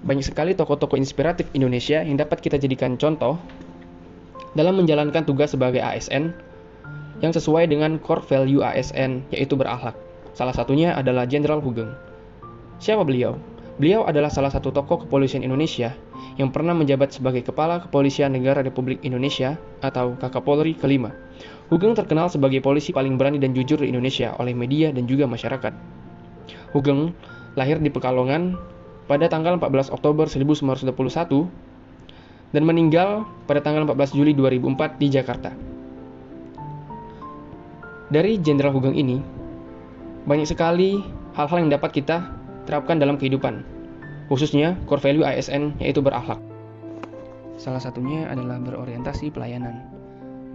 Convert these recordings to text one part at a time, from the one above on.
Banyak sekali tokoh-tokoh inspiratif Indonesia yang dapat kita jadikan contoh dalam menjalankan tugas sebagai ASN yang sesuai dengan core value ASN, yaitu berakhlak. Salah satunya adalah Jenderal Hugeng. Siapa beliau? Beliau adalah salah satu tokoh kepolisian Indonesia yang pernah menjabat sebagai Kepala Kepolisian Negara Republik Indonesia atau Kapolri kelima. Hugeng terkenal sebagai polisi paling berani dan jujur di Indonesia oleh media dan juga masyarakat. Hugeng lahir di Pekalongan pada tanggal 14 Oktober 1921 dan meninggal pada tanggal 14 Juli 2004 di Jakarta. Dari Jenderal Hugeng ini, banyak sekali hal-hal yang dapat kita terapkan dalam kehidupan, khususnya core value ASN, yaitu berakhlak. Salah satunya adalah berorientasi pelayanan.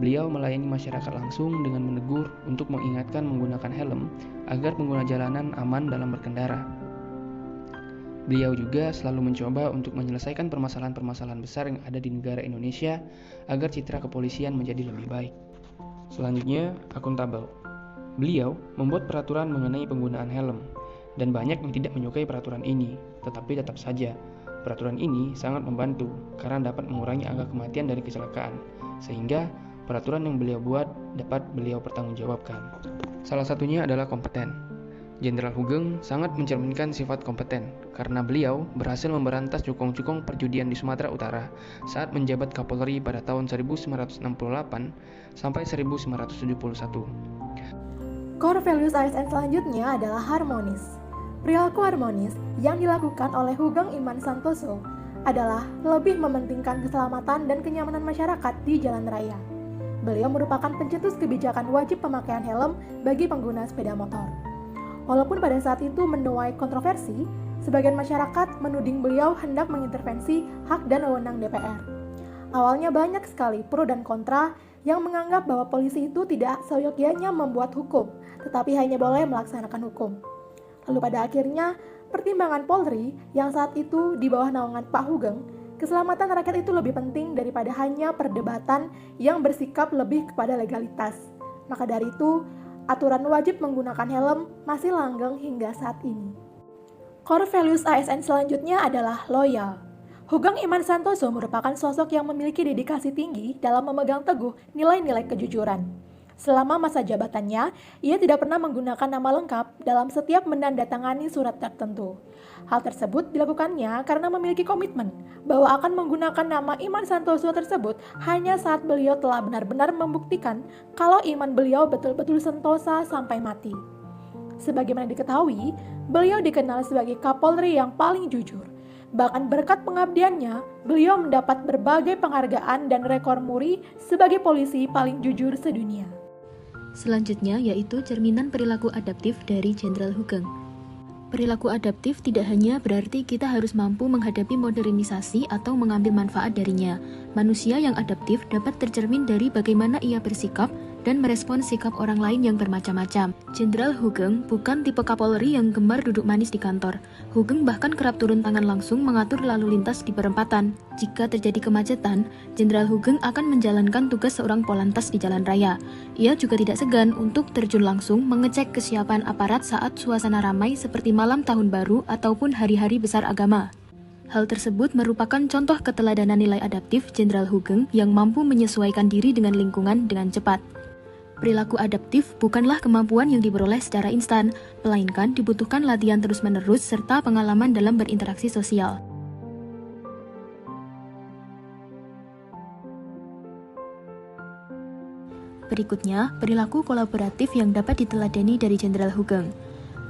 Beliau melayani masyarakat langsung dengan menegur untuk mengingatkan menggunakan helm agar pengguna jalanan aman dalam berkendara. Beliau juga selalu mencoba untuk menyelesaikan permasalahan-permasalahan besar yang ada di negara Indonesia agar citra kepolisian menjadi lebih baik. Selanjutnya, akuntabel. Beliau membuat peraturan mengenai penggunaan helm, dan banyak yang tidak menyukai peraturan ini, tetapi tetap saja, peraturan ini sangat membantu karena dapat mengurangi angka kematian dari kecelakaan, sehingga peraturan yang beliau buat dapat beliau pertanggungjawabkan. Salah satunya adalah kompeten. Jenderal Hugeng sangat mencerminkan sifat kompeten karena beliau berhasil memberantas cukong-cukong perjudian di Sumatera Utara saat menjabat Kapolri pada tahun 1968 sampai 1971. Core values ASN selanjutnya adalah harmonis. Perilaku harmonis yang dilakukan oleh Hugeng Iman Santoso adalah lebih mementingkan keselamatan dan kenyamanan masyarakat di jalan raya. Beliau merupakan pencetus kebijakan wajib pemakaian helm bagi pengguna sepeda motor. Walaupun pada saat itu menuai kontroversi, sebagian masyarakat menuding beliau hendak mengintervensi hak dan wewenang DPR. Awalnya banyak sekali pro dan kontra yang menganggap bahwa polisi itu tidak seyogyanya membuat hukum, tetapi hanya boleh melaksanakan hukum. Lalu pada akhirnya, pertimbangan Polri yang saat itu di bawah naungan Pak Hugeng, keselamatan rakyat itu lebih penting daripada hanya perdebatan yang bersikap lebih kepada legalitas. Maka dari itu, aturan wajib menggunakan helm masih langgeng hingga saat ini. Core values ASN selanjutnya adalah loyal. Hugeng Iman Santoso merupakan sosok yang memiliki dedikasi tinggi dalam memegang teguh nilai-nilai kejujuran. Selama masa jabatannya, ia tidak pernah menggunakan nama lengkap dalam setiap menandatangani surat tertentu. Hal tersebut dilakukannya karena memiliki komitmen bahwa akan menggunakan nama Iman Santoso tersebut hanya saat beliau telah benar-benar membuktikan kalau iman beliau betul-betul sentosa sampai mati. Sebagaimana diketahui, beliau dikenal sebagai Kapolri yang paling jujur. Bahkan berkat pengabdiannya, beliau mendapat berbagai penghargaan dan rekor muri sebagai polisi paling jujur sedunia. Selanjutnya yaitu cerminan perilaku adaptif dari Jenderal Hugeng. Perilaku adaptif tidak hanya berarti kita harus mampu menghadapi modernisasi atau mengambil manfaat darinya. Manusia yang adaptif dapat tercermin dari bagaimana ia bersikap dan merespons sikap orang lain yang bermacam-macam. Jenderal Hugeng bukan tipe Kapolri yang gemar duduk manis di kantor. Hugeng bahkan kerap turun tangan langsung mengatur lalu lintas di perempatan. Jika terjadi kemacetan, Jenderal Hugeng akan menjalankan tugas seorang polantas di jalan raya. Ia juga tidak segan untuk terjun langsung mengecek kesiapan aparat saat suasana ramai seperti malam tahun baru ataupun hari-hari besar agama. Hal tersebut merupakan contoh keteladanan nilai adaptif Jenderal Hugeng yang mampu menyesuaikan diri dengan lingkungan dengan cepat. Perilaku adaptif bukanlah kemampuan yang diperoleh secara instan, melainkan dibutuhkan latihan terus-menerus serta pengalaman dalam berinteraksi sosial. Berikutnya, perilaku kolaboratif yang dapat diteladani dari Jenderal Hugeng.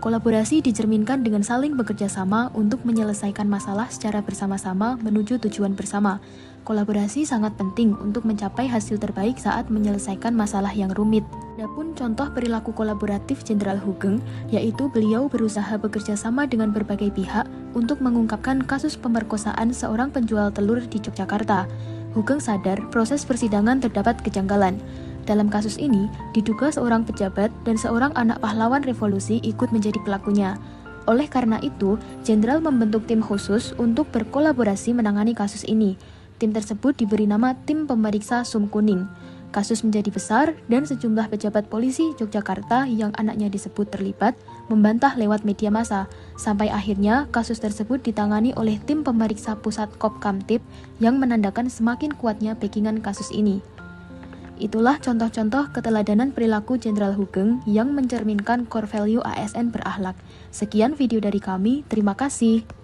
Kolaborasi dicerminkan dengan saling bekerja sama untuk menyelesaikan masalah secara bersama-sama menuju tujuan bersama. Kolaborasi sangat penting untuk mencapai hasil terbaik saat menyelesaikan masalah yang rumit. Adapun contoh perilaku kolaboratif Jenderal Hugeng, yaitu beliau berusaha bekerja sama dengan berbagai pihak untuk mengungkapkan kasus pemerkosaan seorang penjual telur di Yogyakarta. Hugeng sadar proses persidangan terdapat kejanggalan. Dalam kasus ini, diduga seorang pejabat dan seorang anak pahlawan revolusi ikut menjadi pelakunya. Oleh karena itu, Jenderal membentuk tim khusus untuk berkolaborasi menangani kasus ini. Tim tersebut diberi nama Tim Pemeriksa Sum Kuning. Kasus menjadi besar dan sejumlah pejabat polisi Yogyakarta yang anaknya disebut terlibat membantah lewat media massa, sampai akhirnya kasus tersebut ditangani oleh tim pemeriksa pusat Kopkamtib yang menandakan semakin kuatnya backingan kasus ini. Itulah contoh-contoh keteladanan perilaku Jenderal Hugeng yang mencerminkan core value ASN berakhlak. Sekian video dari kami, terima kasih.